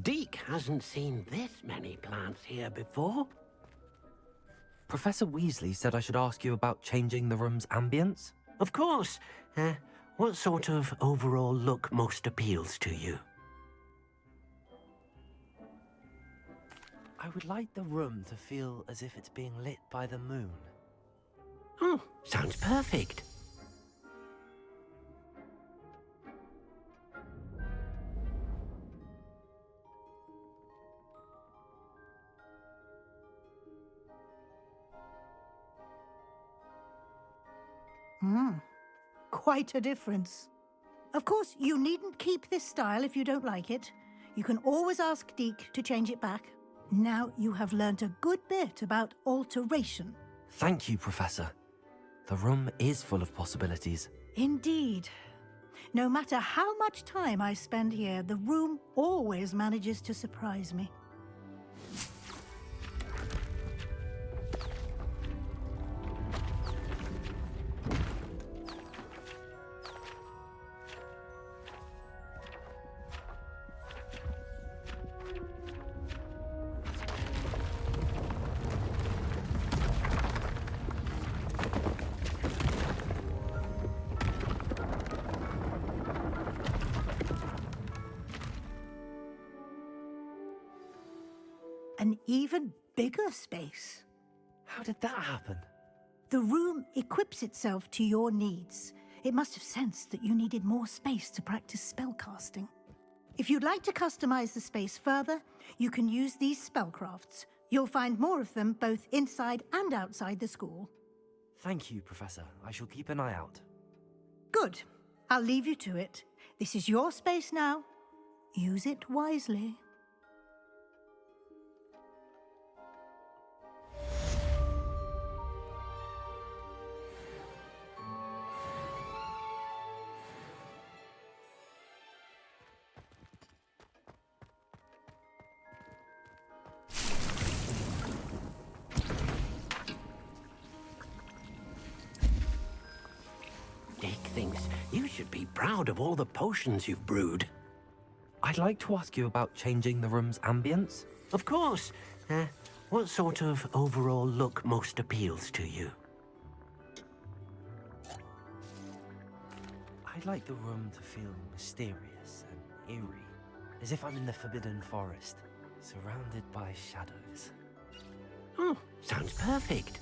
Deke hasn't seen this many plants here before. Professor Weasley said I should ask you about changing the room's ambience. Of course. What sort of overall look most appeals to you? I would like the room to feel as if it's being lit by the moon. Oh, sounds perfect. Quite a difference. Of course, you needn't keep this style if you don't like it. You can always ask Deke to change it back. Now you have learnt a good bit about alteration. Thank you, Professor. The room is full of possibilities. Indeed. No matter how much time I spend here, the room always manages to surprise me. An even bigger space. How did that happen? The room equips itself to your needs. It must have sensed that you needed more space to practice spellcasting. If you'd like to customize the space further, you can use these spellcrafts. You'll find more of them both inside and outside the school. Thank you, Professor. I shall keep an eye out. Good. I'll leave you to it. This is your space now. Use it wisely. Deke thinks you should be proud of all the potions you've brewed. I'd like to ask you about changing the room's ambience. Of course. What sort of overall look most appeals to you? I'd like the room to feel mysterious and eerie, as if I'm in the Forbidden Forest, surrounded by shadows. Oh, sounds perfect.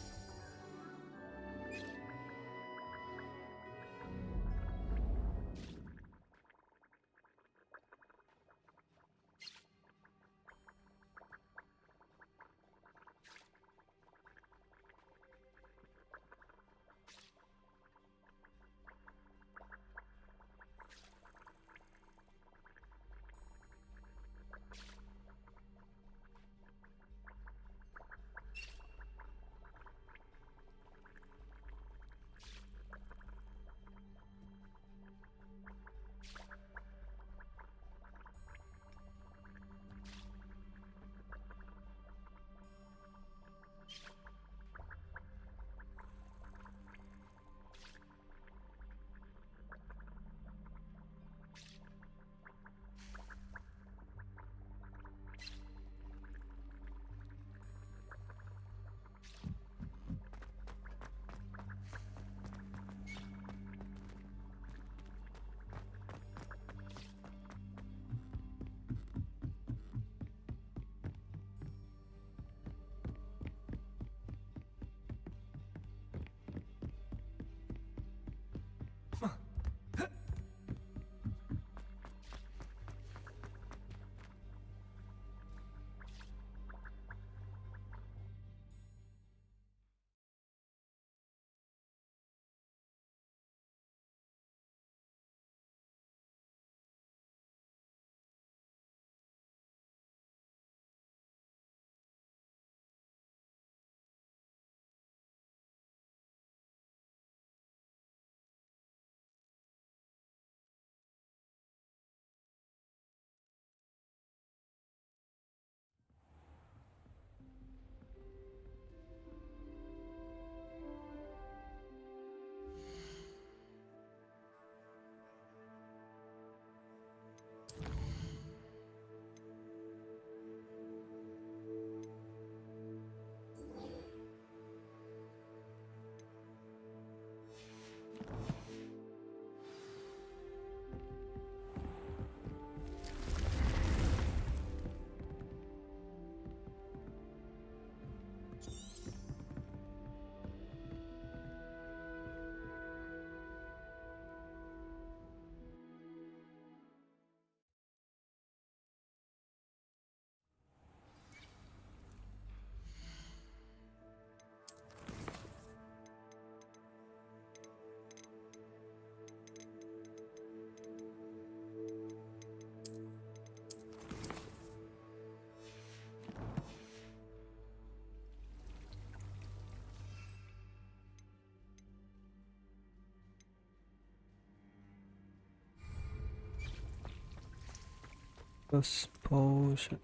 Focus potion.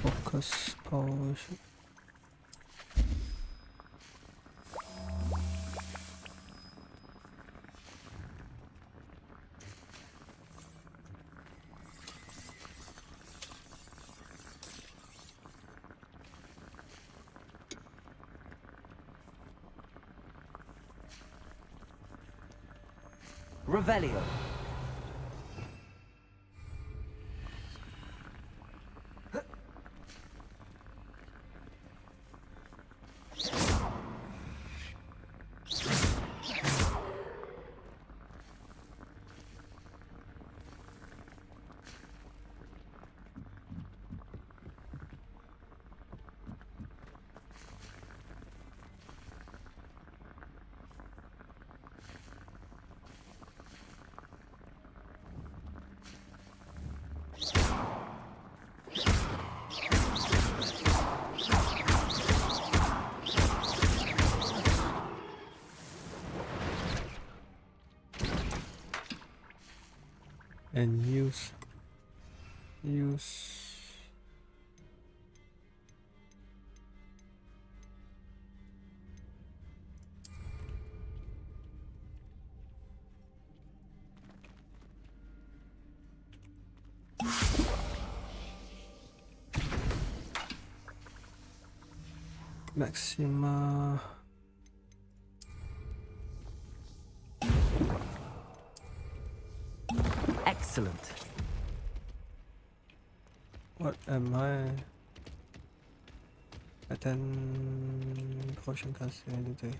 Focus potion. Revelio. And use Maxima. Excellent. What am I? Attend potion casting today.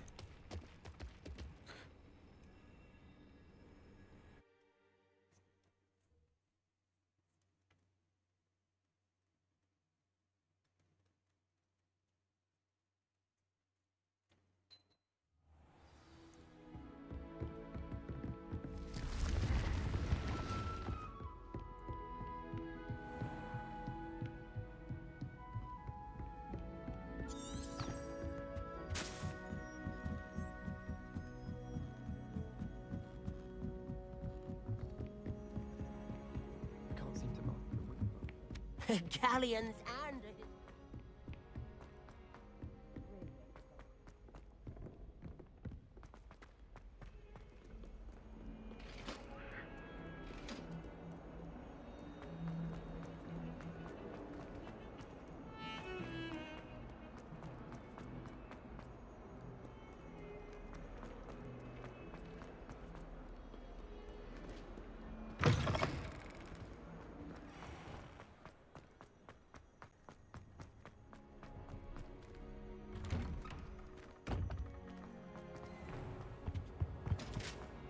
Galleons and...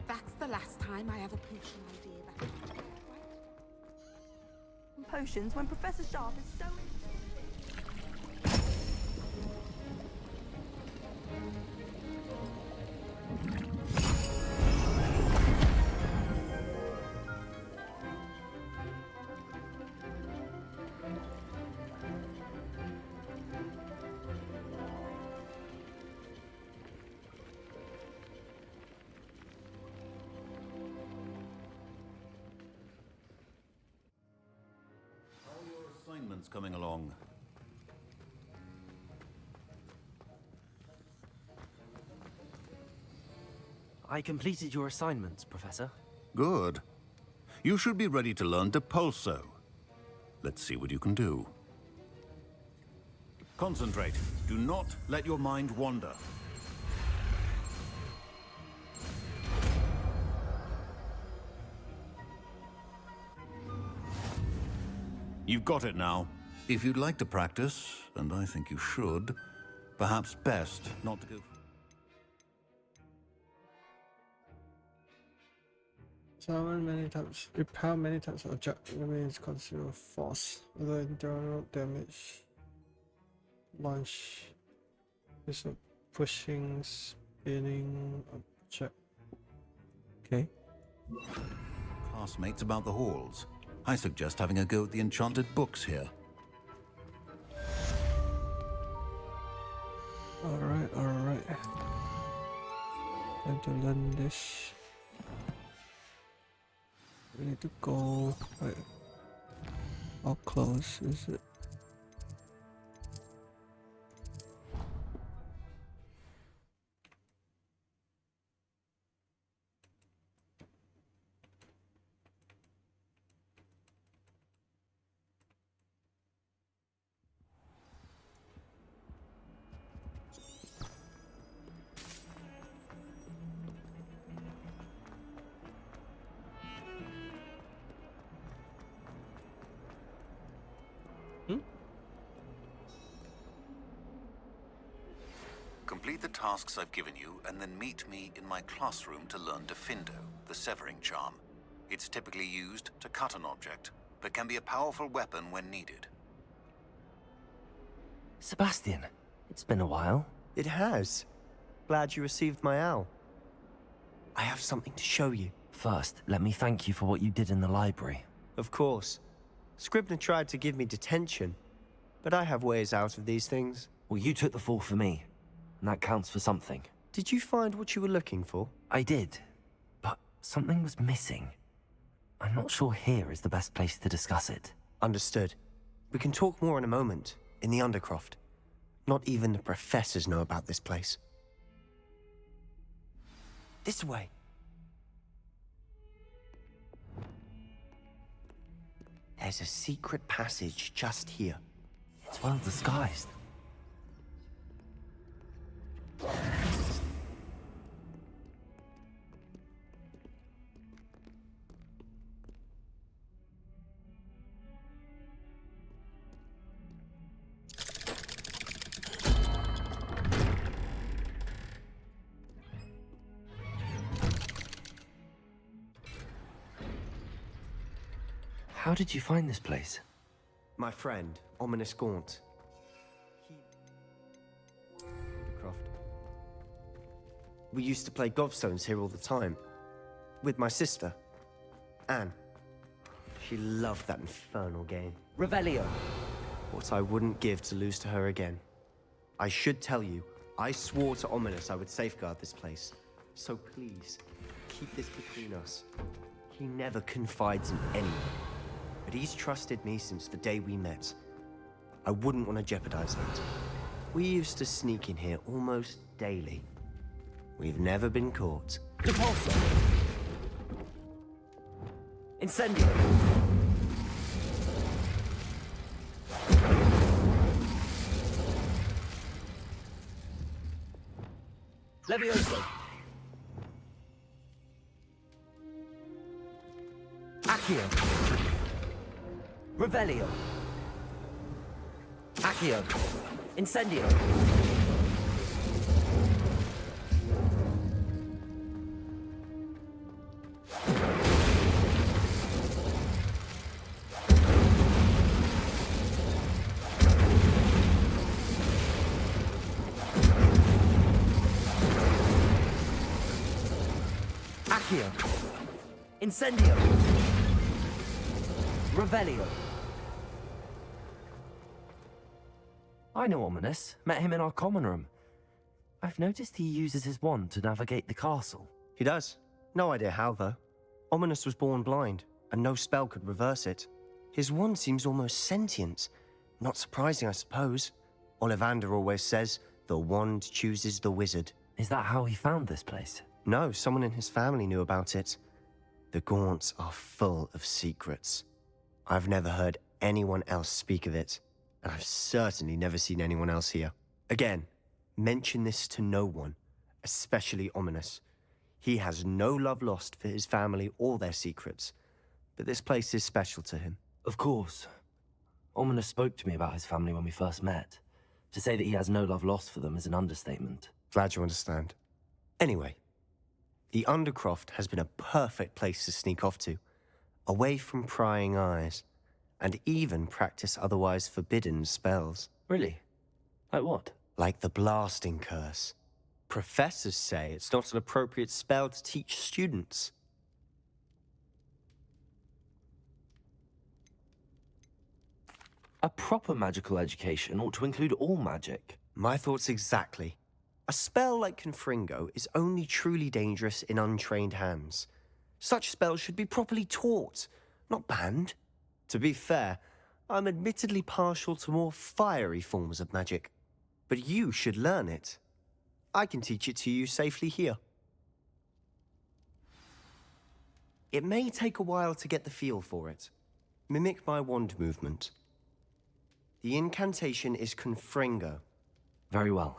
That's the last time I have a potion idea back. Potions when Professor Sharp is so... Assignments coming along. I completed your assignments, Professor. Good. You should be ready to learn Depulso. Let's see what you can do. Concentrate. Do not let your mind wander. You've got it now. If you'd like to practice, and I think you should, perhaps best not to go... Summon many times. Repel many times of object remains considered force. Although internal damage. Launch. Is a pushing, spinning object. Okay. Classmates about the halls. I suggest having a go at the enchanted books here. Alright. Time to learn this. We need to go. Wait. How close is it? Complete the tasks I've given you, and then meet me in my classroom to learn Defindo, the severing charm. It's typically used to cut an object, but can be a powerful weapon when needed. Sebastian, it's been a while. It has. Glad you received my owl. I have something to show you. First, let me thank you for what you did in the library. Of course. Scribner tried to give me detention, but I have ways out of these things. Well, you took the fall for me, and that counts for something. Did you find what you were looking for? I did, but something was missing. I'm not sure here is the best place to discuss it. Understood. We can talk more in a moment, in the Undercroft. Not even the professors know about this place. This way. There's a secret passage just here. It's well disguised. How did you find this place? My friend, Ominous Gaunt. Croft. We used to play gobstones here all the time. With my sister, Anne. She loved that infernal game. Revelio! What I wouldn't give to lose to her again. I should tell you, I swore to Ominous I would safeguard this place. So please, keep this between us. He never confides in anyone. But he's trusted me since the day we met. I wouldn't want to jeopardize that. We used to sneak in here almost daily. We've never been caught. Repulsor! Incendio! Levioso! Accio! Revelio! Accio! Incendio! Accio! Incendio! Revelio! I know Ominous. Met him in our common room. I've noticed he uses his wand to navigate the castle. He does. No idea how, though. Ominous was born blind, and no spell could reverse it. His wand seems almost sentient. Not surprising, I suppose. Ollivander always says, the wand chooses the wizard. Is that how he found this place? No, someone in his family knew about it. The Gaunts are full of secrets. I've never heard anyone else speak of it, and I've certainly never seen anyone else here. Again, mention this to no one, especially Ominous. He has no love lost for his family or their secrets, but this place is special to him. Of course. Ominous spoke to me about his family when we first met. To say that he has no love lost for them is an understatement. Glad you understand. Anyway, the Undercroft has been a perfect place to sneak off to, away from prying eyes, and even practice otherwise forbidden spells. Really? Like what? Like the blasting curse. Professors say it's not an appropriate spell to teach students. A proper magical education ought to include all magic. My thoughts exactly. A spell like Confringo is only truly dangerous in untrained hands. Such spells should be properly taught, not banned. To be fair, I'm admittedly partial to more fiery forms of magic. But you should learn it. I can teach it to you safely here. It may take a while to get the feel for it. Mimic my wand movement. The incantation is Confringo. Very well.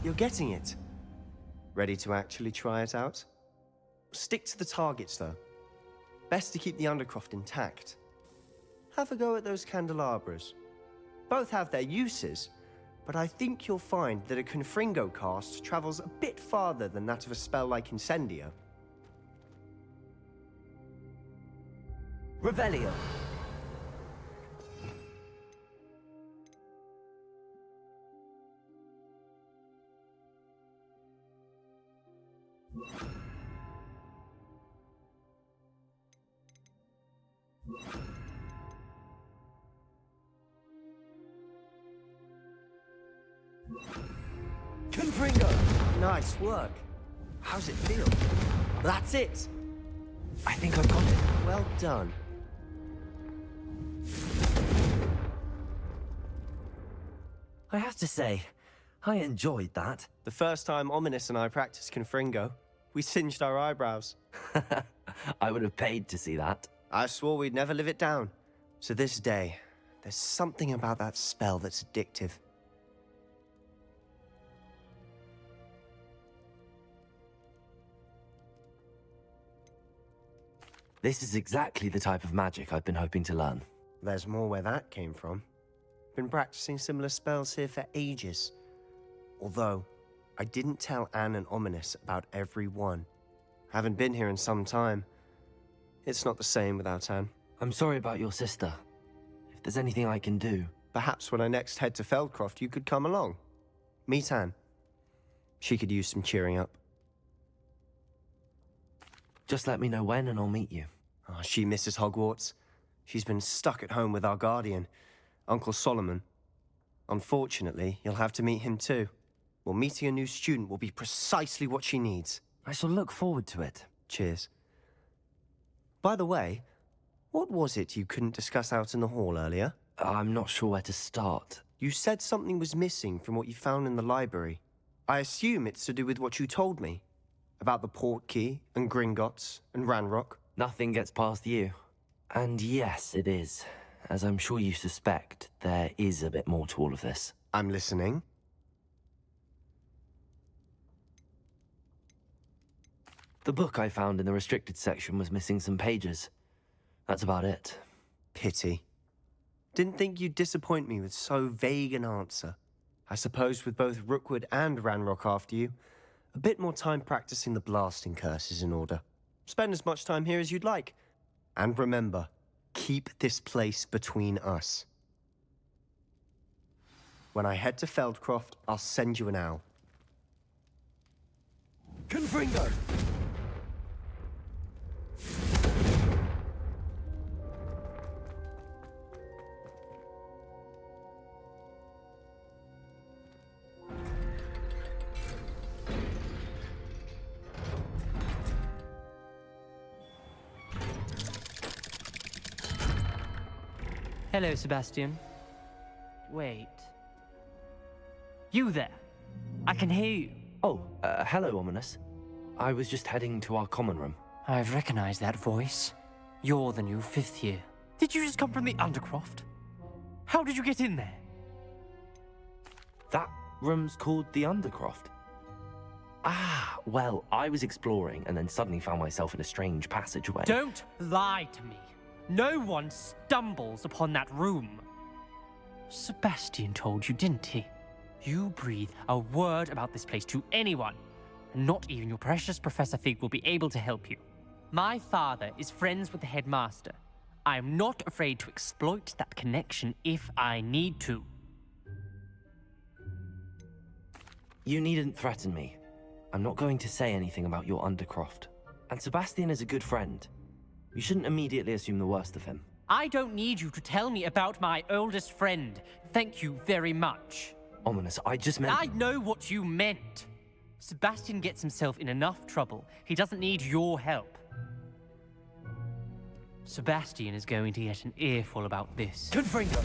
You're getting it. Ready to actually try it out? Stick to the targets, though. Best to keep the Undercroft intact. Have a go at those candelabras. Both have their uses, but I think you'll find that a Confringo cast travels a bit farther than that of a spell like Incendio. Revelio. Confringo! Nice work. How's it feel? That's it! I think I've got it. Well done. I have to say, I enjoyed that. The first time Ominous and I practiced Confringo, we singed our eyebrows. I would have paid to see that. I swore we'd never live it down. To this day, there's something about that spell that's addictive. This is exactly the type of magic I've been hoping to learn. There's more where that came from. Been practicing similar spells here for ages. Although, I didn't tell Anne and Ominous about every one. Haven't been here in some time. It's not the same without Anne. I'm sorry about your sister. If there's anything I can do... Perhaps when I next head to Feldcroft, you could come along. Meet Anne. She could use some cheering up. Just let me know when and I'll meet you. Oh, she misses Hogwarts. She's been stuck at home with our guardian, Uncle Solomon. Unfortunately, you'll have to meet him too. Well, meeting a new student will be precisely what she needs. I shall look forward to it. Cheers. By the way, what was it you couldn't discuss out in the hall earlier? I'm not sure where to start. You said something was missing from what you found in the library. I assume it's to do with what you told me. About the Portkey, and Gringotts, and Ranrock. Nothing gets past you. And yes, it is. As I'm sure you suspect, there is a bit more to all of this. I'm listening. The book I found in the restricted section was missing some pages. That's about it. Pity. Didn't think you'd disappoint me with so vague an answer. I suppose with both Rookwood and Ranrock after you, a bit more time practicing the blasting curse is in order. Spend as much time here as you'd like. And remember, keep this place between us. When I head to Feldcroft, I'll send you an owl. Confringo! Hello, Sebastian. Wait. You there? I can hear you. Oh, hello, Ominous. I was just heading to our common room. I've recognized that voice. You're the new 5th year. Did you just come from the Undercroft? How did you get in there? That room's called the Undercroft. Ah, well, I was exploring and then suddenly found myself in a strange passageway. Don't lie to me. No one stumbles upon that room. Sebastian told you, didn't he? You breathe a word about this place to anyone, and not even your precious Professor Fig will be able to help you. My father is friends with the headmaster. I am not afraid to exploit that connection if I need to. You needn't threaten me. I'm not going to say anything about your Undercroft. And Sebastian is a good friend. You shouldn't immediately assume the worst of him. I don't need you to tell me about my oldest friend. Thank you very much. Ominous, I just meant... I know what you meant. Sebastian gets himself in enough trouble. He doesn't need your help. Sebastian is going to get an earful about this. Confringo!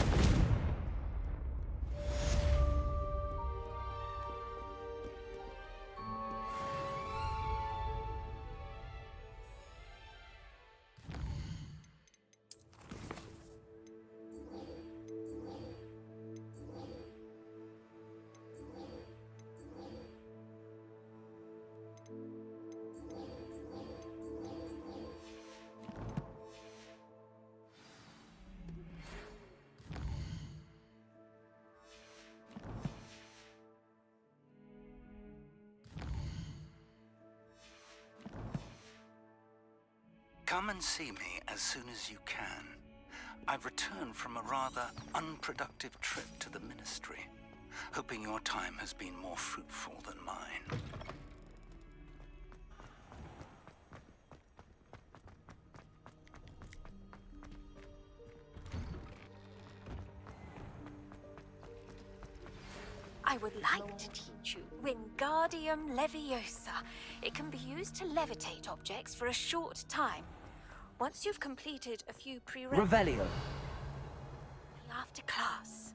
Come and see me as soon as you can. I've returned from a rather unproductive trip to the Ministry, hoping your time has been more fruitful than mine. I would like to teach you Wingardium Leviosa. It can be used to levitate objects for a short time. Once you've completed a few prerequisites... Revelio. After class.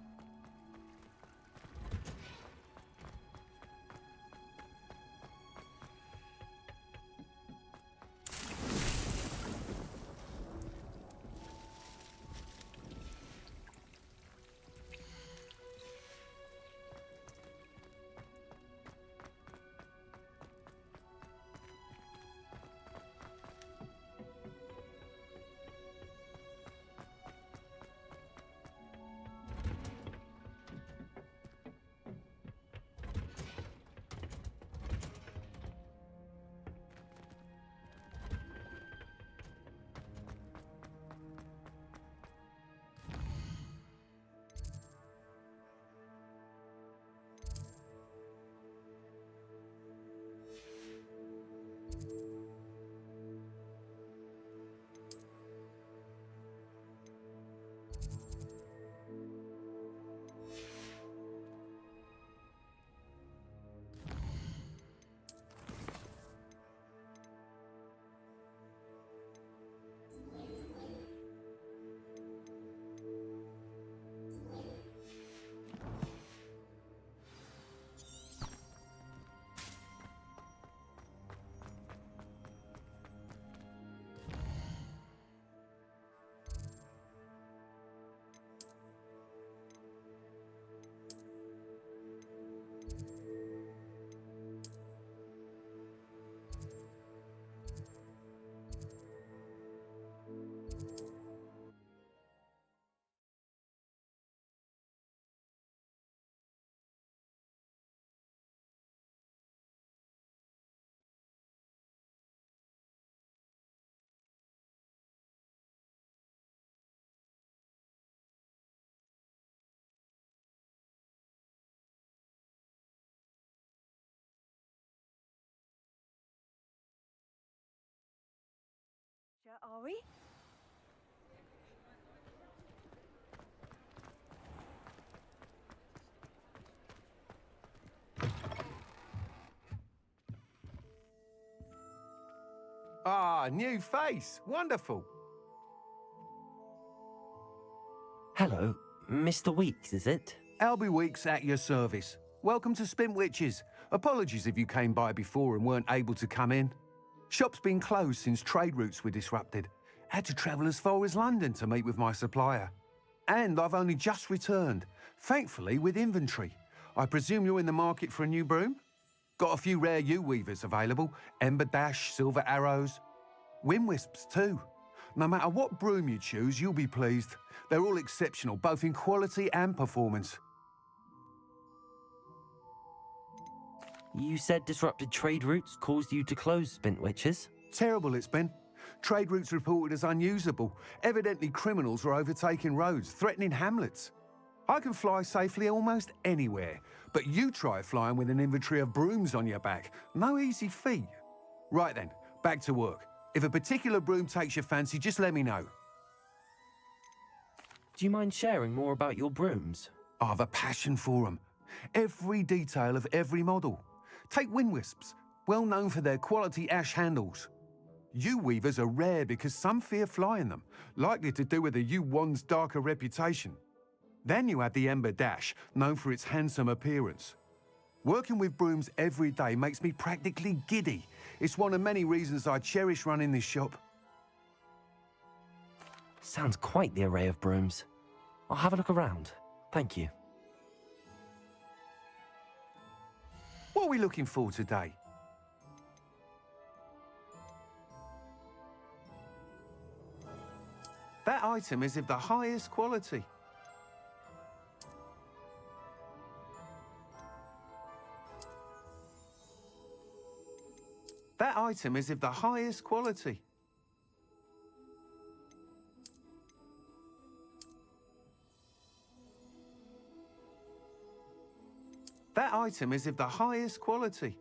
Are we? Ah, new face. Wonderful. Hello, Mr. Weeks, is it? Albie Weeks at your service. Welcome to Spintwitches. Apologies if you came by before and weren't able to come in. Shop's been closed since trade routes were disrupted. Had to travel as far as London to meet with my supplier. And I've only just returned, thankfully with inventory. I presume you're in the market for a new broom? Got a few rare yew-weavers available. Ember Dash, Silver Arrows. Wind Wisps too. No matter what broom you choose, you'll be pleased. They're all exceptional, both in quality and performance. You said disrupted trade routes caused you to close Spintwitches? Terrible it's been. Trade routes reported as unusable. Evidently criminals were overtaking roads, threatening hamlets. I can fly safely almost anywhere, but you try flying with an inventory of brooms on your back. No easy feat. Right then, back to work. If a particular broom takes your fancy, just let me know. Do you mind sharing more about your brooms? I've a passion for them. Every detail of every model. Take wind wisps, well known for their quality ash handles. Yew weavers are rare because some fear flying them, likely to do with the yew wand's darker reputation. Then you have the Ember Dash, known for its handsome appearance. Working with brooms every day makes me practically giddy. It's one of many reasons I cherish running this shop. Sounds quite the array of brooms. I'll have a look around. Thank you. What are we looking for today? That item is of the highest quality. That item is of the highest quality. That item is of the highest quality.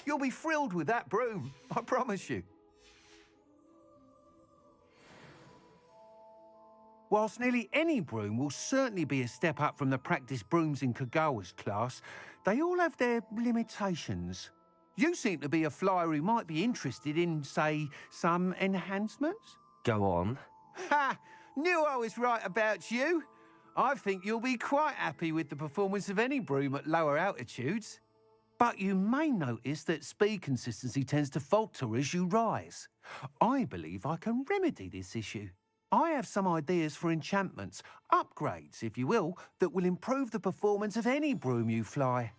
You'll be thrilled with that broom, I promise you. Whilst nearly any broom will certainly be a step up from the practice brooms in Kagawa's class, they all have their limitations. You seem to be a flyer who might be interested in, say, some enhancements? Go on. Ha! Knew I was right about you. I think you'll be quite happy with the performance of any broom at lower altitudes. But you may notice that speed consistency tends to falter as you rise. I believe I can remedy this issue. I have some ideas for enchantments, upgrades, if you will, that will improve the performance of any broom you fly.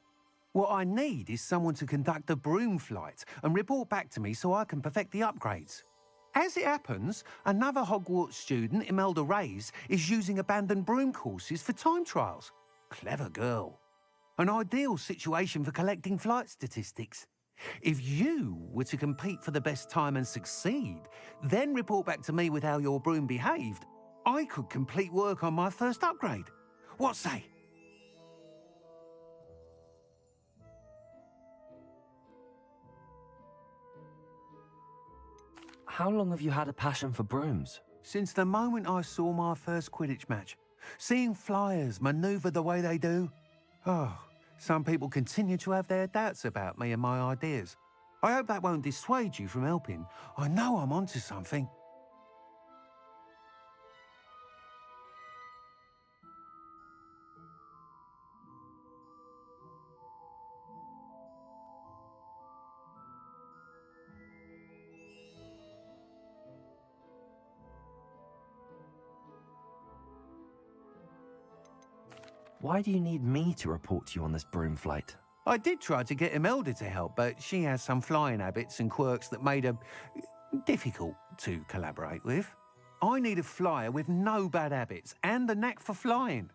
What I need is someone to conduct a broom flight and report back to me so I can perfect the upgrades. As it happens, another Hogwarts student, Imelda Reyes, is using abandoned broom courses for time trials. Clever girl. An ideal situation for collecting flight statistics. If you were to compete for the best time and succeed, then report back to me with how your broom behaved, I could complete work on my first upgrade. What say? How long have you had a passion for brooms? Since the moment I saw my first Quidditch match. Seeing flyers manoeuvre the way they do. Oh, some people continue to have their doubts about me and my ideas. I hope that won't dissuade you from helping. I know I'm onto something. Why do you need me to report to you on this broom flight? I did try to get Imelda to help, but she has some flying habits and quirks that made her difficult to collaborate with. I need a flyer with no bad habits and the knack for flying.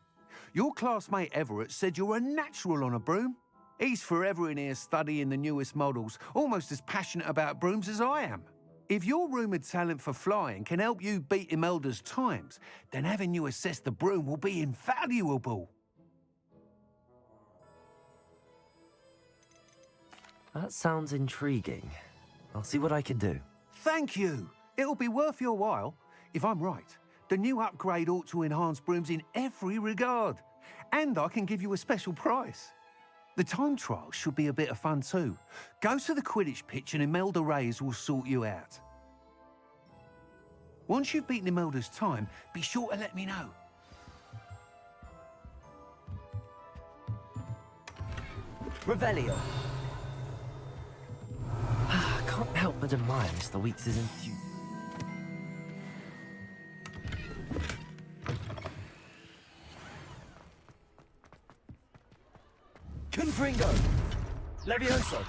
Your classmate Everett said you're a natural on a broom. He's forever in here studying the newest models, almost as passionate about brooms as I am. If your rumoured talent for flying can help you beat Imelda's times, then having you assess the broom will be invaluable. That sounds intriguing. I'll see what I can do. Thank you. It'll be worth your while. If I'm right, the new upgrade ought to enhance brooms in every regard. And I can give you a special price. The time trial should be a bit of fun too. Go to the Quidditch pitch and Imelda Reyes will sort you out. Once you've beaten Imelda's time, be sure to let me know. Revelio. Can't help but admire Mr. Weeks' enthusiasm. Confringo! Levioso!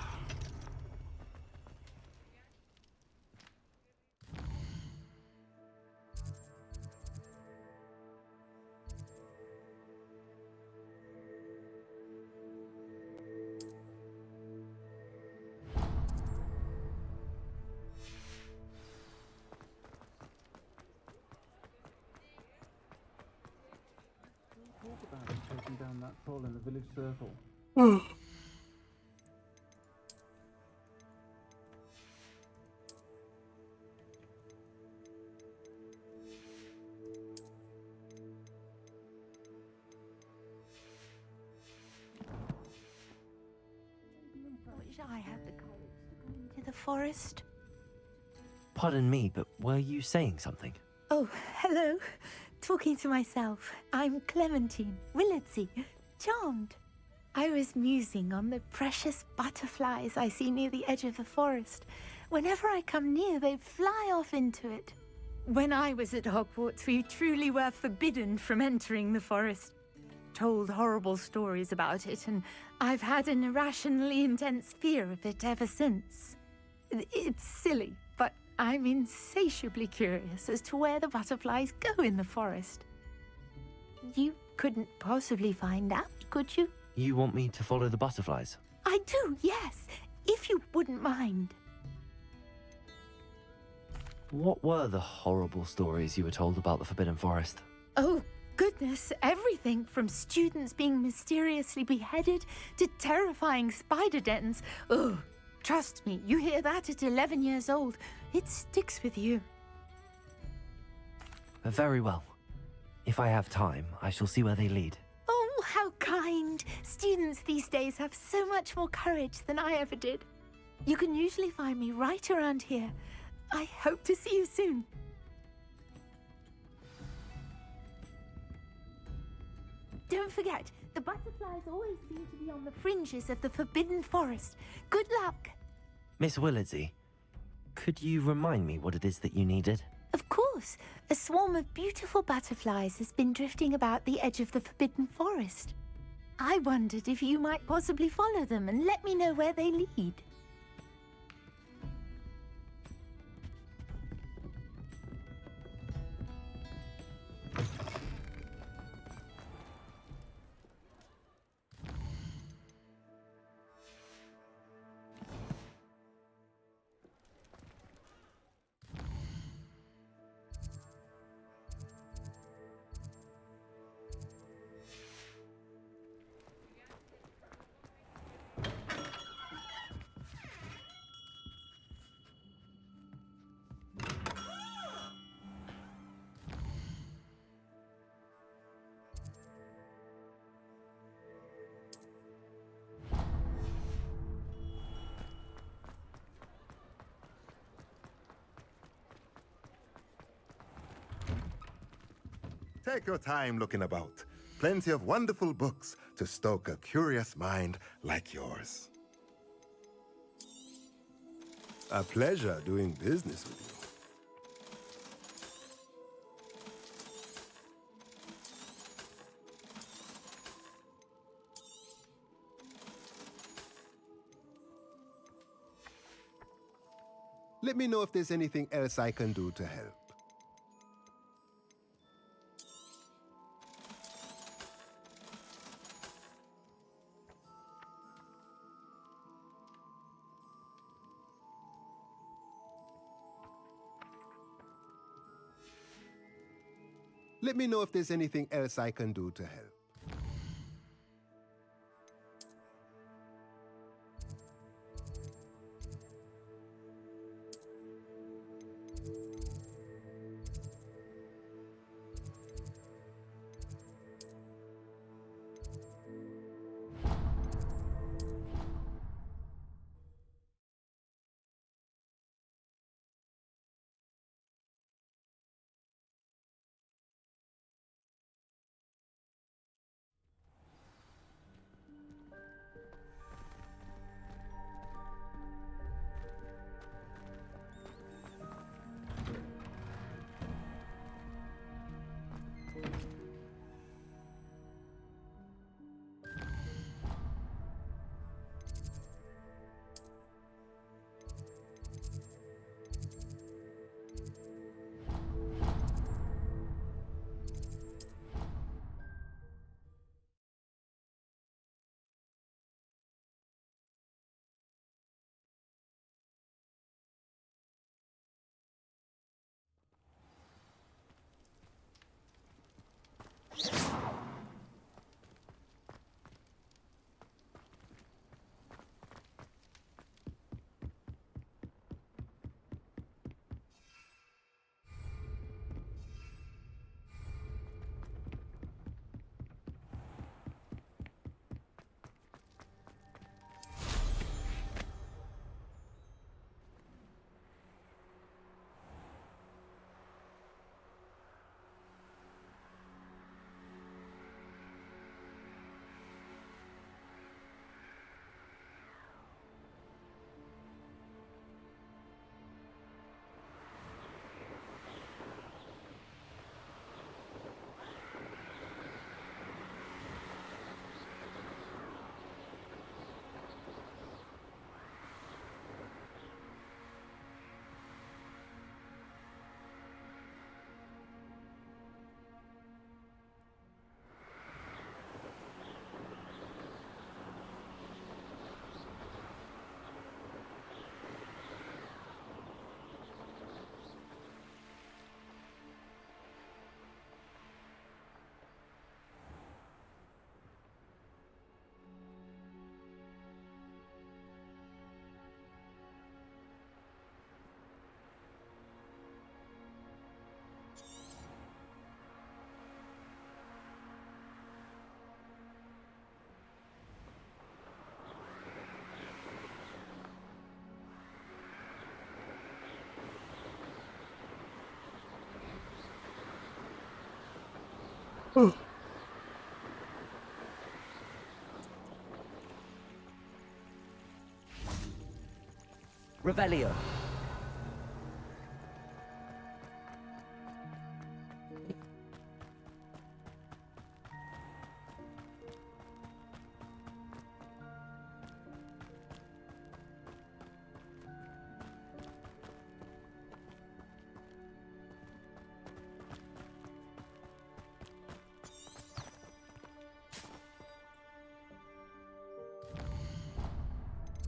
that troll in the village circle. I wish I had the courage to go into the forest. Pardon me, but were you saying something? Oh, hello. Talking to myself. I'm Clementine Willardsey, charmed. I was musing on the precious butterflies I see near the edge of the forest. Whenever I come near, they fly off into it. When I was at Hogwarts, we truly were forbidden from entering the forest. Told horrible stories about it, and I've had an irrationally intense fear of it ever since. It's silly, but I'm insatiably curious as to where the butterflies go in the forest. You couldn't possibly find out, could you? You want me to follow the butterflies? I do, yes, if you wouldn't mind. What were the horrible stories you were told about the Forbidden Forest? Oh, goodness, everything from students being mysteriously beheaded to terrifying spider dens. Oh, trust me, you hear that at 11 years old, it sticks with you. Very well. If I have time, I shall see where they lead. Oh, how kind. Students these days have so much more courage than I ever did. You can usually find me right around here. I hope to see you soon. Don't forget, the butterflies always seem to be on the fringes of the Forbidden Forest. Good luck. Miss Willardsey, could you remind me what it is that you needed? Of course, a swarm of beautiful butterflies has been drifting about the edge of the Forbidden Forest. I wondered if you might possibly follow them and let me know where they lead. Take your time looking about. Plenty of wonderful books to stoke a curious mind like yours. A pleasure doing business with you. Let me know if there's anything else I can do to help. Let me know if there's anything else I can do to help. Revelio.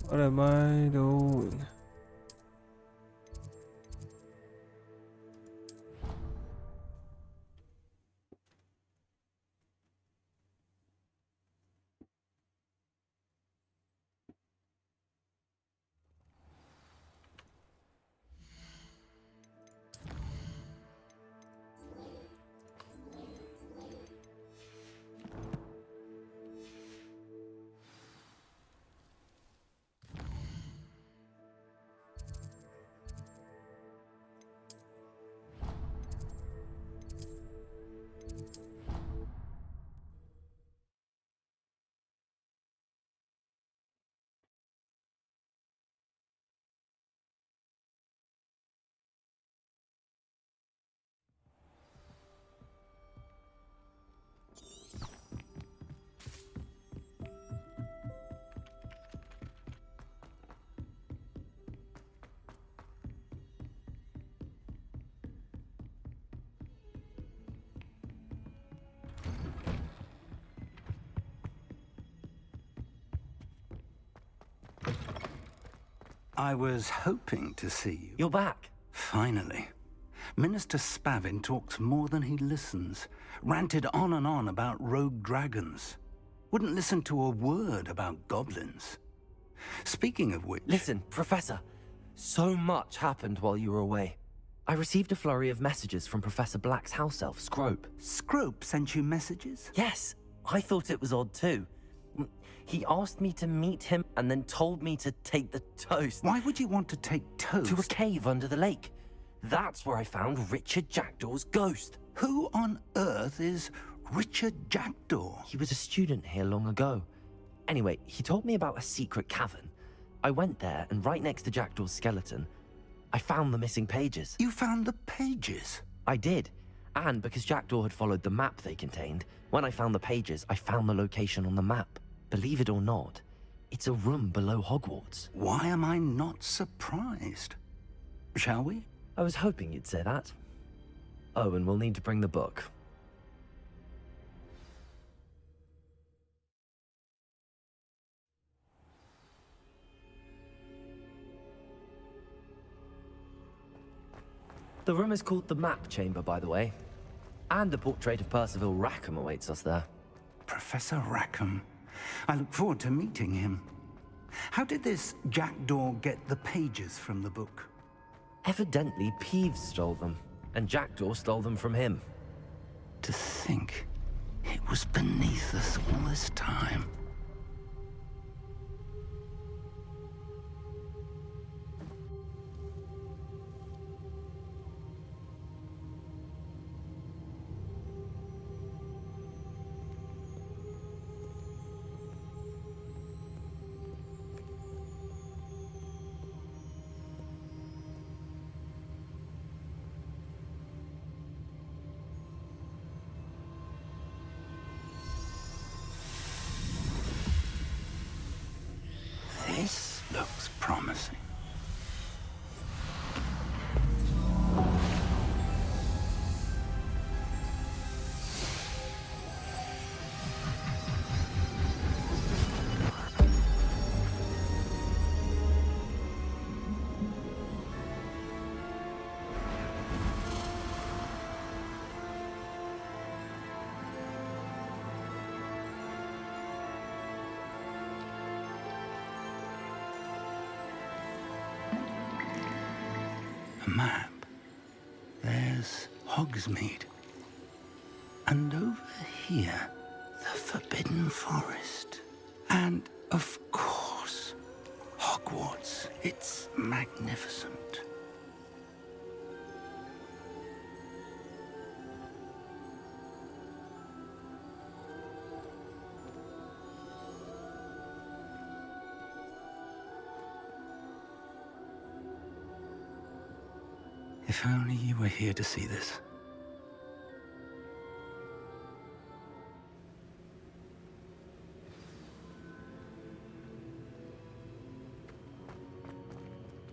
What am I doing? I was hoping to see you. You're back. Finally. Minister Spavin talks more than he listens. Ranted on and on about rogue dragons. Wouldn't listen to a word about goblins. Speaking of which... Listen, Professor. So much happened while you were away. I received a flurry of messages from Professor Black's house elf, Scrope. Scrope sent you messages? Yes. I thought it was odd too. He asked me to meet him and then told me to take the toast. Why would you want to take toast? To a cave under the lake. That's where I found Richard Jackdaw's ghost. Who on earth is Richard Jackdaw? He was a student here long ago. Anyway, he told me about a secret cavern. I went there, and right next to Jackdaw's skeleton, I found the missing pages. You found the pages? I did. And because Jackdaw had followed the map they contained, when I found the pages, I found the location on the map. Believe it or not, it's a room below Hogwarts. Why am I not surprised? Shall we? I was hoping you'd say that. Oh, and we'll need to bring the book. The room is called the Map Chamber, by the way. And a portrait of Percival Rackham awaits us there. Professor Rackham. I look forward to meeting him. How did this Jackdaw get the pages from the book? Evidently, Peeves stole them, and Jackdaw stole them from him. To think it was beneath us all this time. This looks promising. A map. There's Hogsmeade. And over here, the Forbidden Forest. And, of course, Hogwarts. It's magnificent. If only you were here to see this.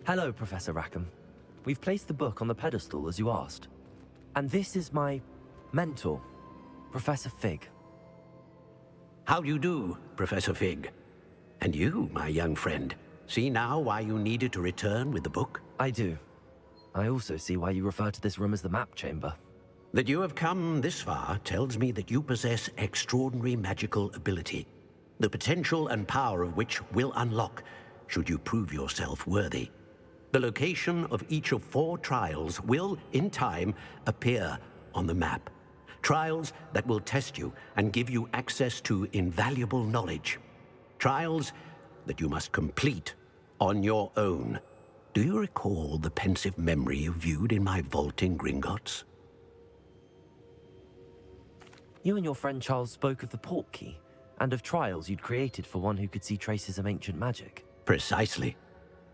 Hello, Professor Rackham. We've placed the book on the pedestal as you asked. And this is my mentor, Professor Fig. How do you do, Professor Fig? And you, my young friend, see now why you needed to return with the book? I do. I also see why you refer to this room as the map chamber. That you have come this far tells me that you possess extraordinary magical ability, the potential and power of which will unlock should you prove yourself worthy. The location of each of 4 trials will, in time, appear on the map. Trials that will test you and give you access to invaluable knowledge. Trials that you must complete on your own. Do you recall the pensive memory you viewed in my vault in Gringotts? You and your friend Charles spoke of the port key, and of trials you'd created for one who could see traces of ancient magic. Precisely.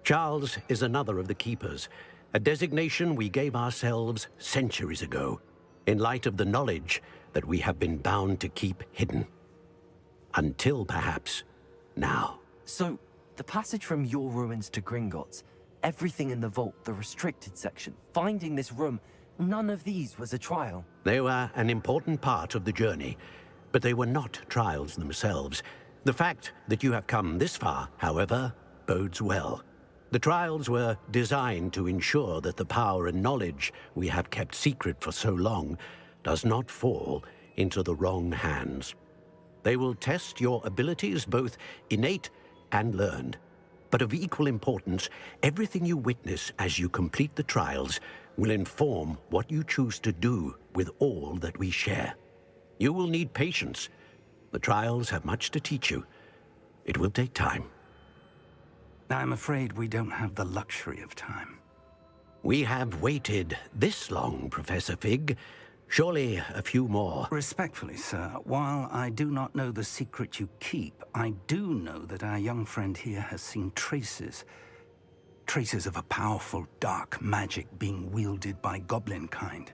Charles is another of the Keepers, a designation we gave ourselves centuries ago, in light of the knowledge that we have been bound to keep hidden. Until, perhaps, now. So, the passage from your ruins to Gringotts, everything in the vault, the restricted section, finding this room, none of these was a trial. They were an important part of the journey, but they were not trials themselves. The fact that you have come this far, however, bodes well. The trials were designed to ensure that the power and knowledge we have kept secret for so long does not fall into the wrong hands. They will test your abilities, both innate and learned. But of equal importance, everything you witness as you complete the trials will inform what you choose to do with all that we share. You will need patience. The trials have much to teach you. It will take time. I'm afraid we don't have the luxury of time. We have waited this long, Professor Fig. Surely a few more. Respectfully, sir, while I do not know the secret you keep, I do know that our young friend here has seen traces of a powerful dark magic being wielded by goblin kind.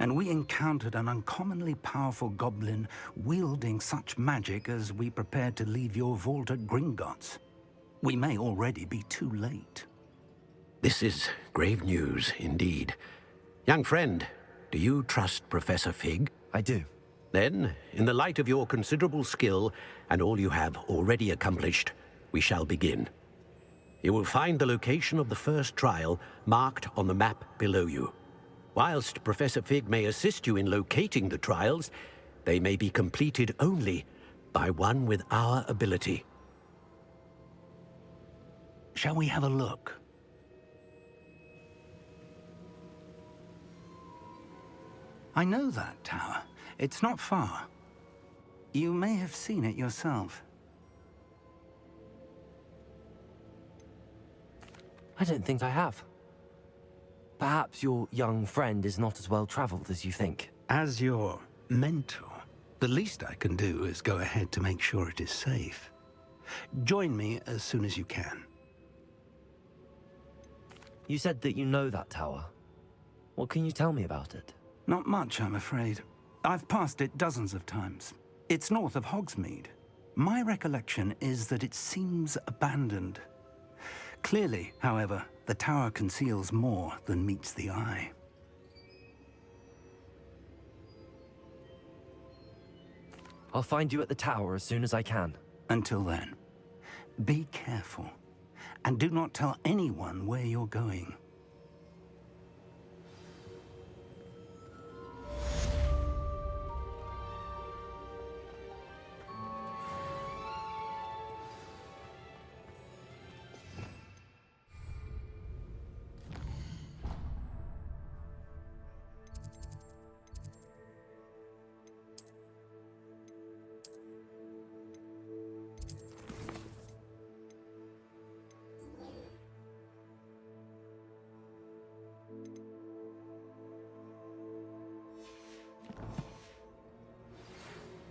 And we encountered an uncommonly powerful goblin wielding such magic as we prepared to leave your vault at Gringotts. We may already be too late. This is grave news, indeed. Young friend, do you trust Professor Fig? I do. Then, in the light of your considerable skill and all you have already accomplished, we shall begin. You will find the location of the first trial marked on the map below you. Whilst Professor Fig may assist you in locating the trials, they may be completed only by one with our ability. Shall we have a look? I know that tower. It's not far. You may have seen it yourself. I don't think I have. Perhaps your young friend is not as well traveled as you think. As your mentor, the least I can do is go ahead to make sure it is safe. Join me as soon as you can. You said that you know that tower. What can you tell me about it? Not much, I'm afraid. I've passed it dozens of times. It's north of Hogsmeade. My recollection is that it seems abandoned. Clearly, however, the tower conceals more than meets the eye. I'll find you at the tower as soon as I can. Until then, be careful. And do not tell anyone where you're going.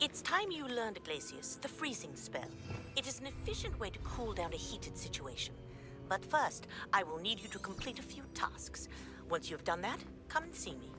It's time you learned, Glacius, the freezing spell. It is an efficient way to cool down a heated situation. But first, I will need you to complete a few tasks. Once you've done that, come and see me.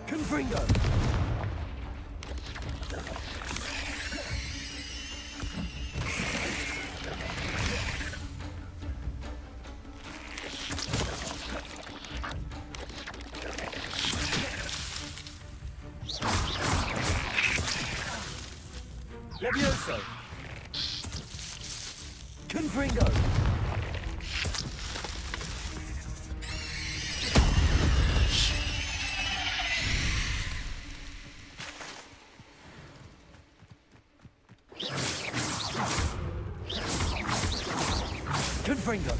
Confringo! Levioso! Confringo! Confringo!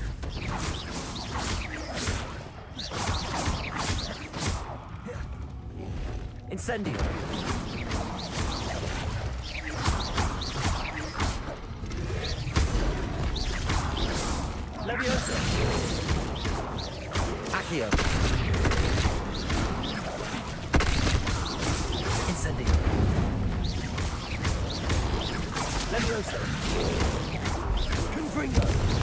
Incendio! Levioso! Accio! Incendio! Levioso! Confringo!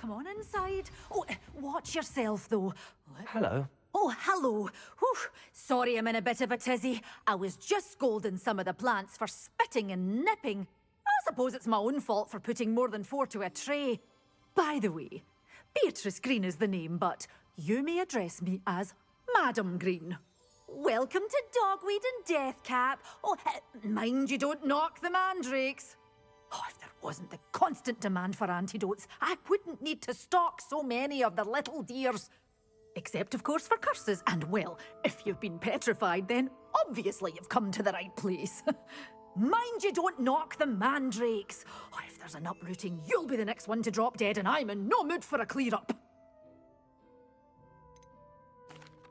come on inside. Oh, watch yourself, though. Hello. Oh, hello. Whew. Sorry I'm in a bit of a tizzy. I was just scolding some of the plants for spitting and nipping. I suppose it's my own fault for putting more than 4 to a tray. By the way, Beatrice Green is the name, but you may address me as Madam Green. Welcome to Dogweed and Deathcap. Oh, mind you don't knock the mandrakes. Oh, if there wasn't the constant demand for antidotes, I wouldn't need to stock so many of the little dears. Except, of course, for curses. And, well, if you've been petrified, then obviously you've come to the right place. Mind you don't knock the mandrakes. Oh, if there's an uprooting, you'll be the next one to drop dead, and I'm in no mood for a clear-up.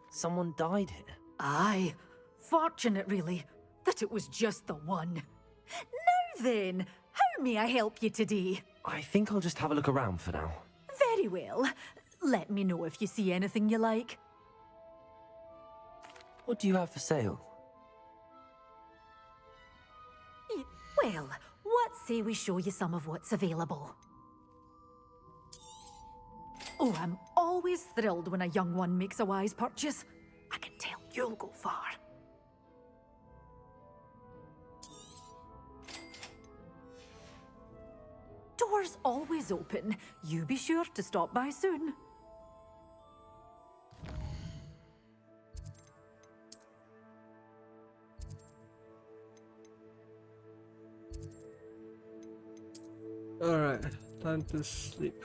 Someone died here. Aye. Fortunate, really, that it was just the one. Now then, how may I help you today? I think I'll just have a look around for now. Very well. Let me know if you see anything you like. What do you have for sale? Well, what say we show you some of what's available? Oh, I'm always thrilled when a young one makes a wise purchase. I can tell you'll go far. Doors always open. You be sure to stop by soon. Alright, time to sleep.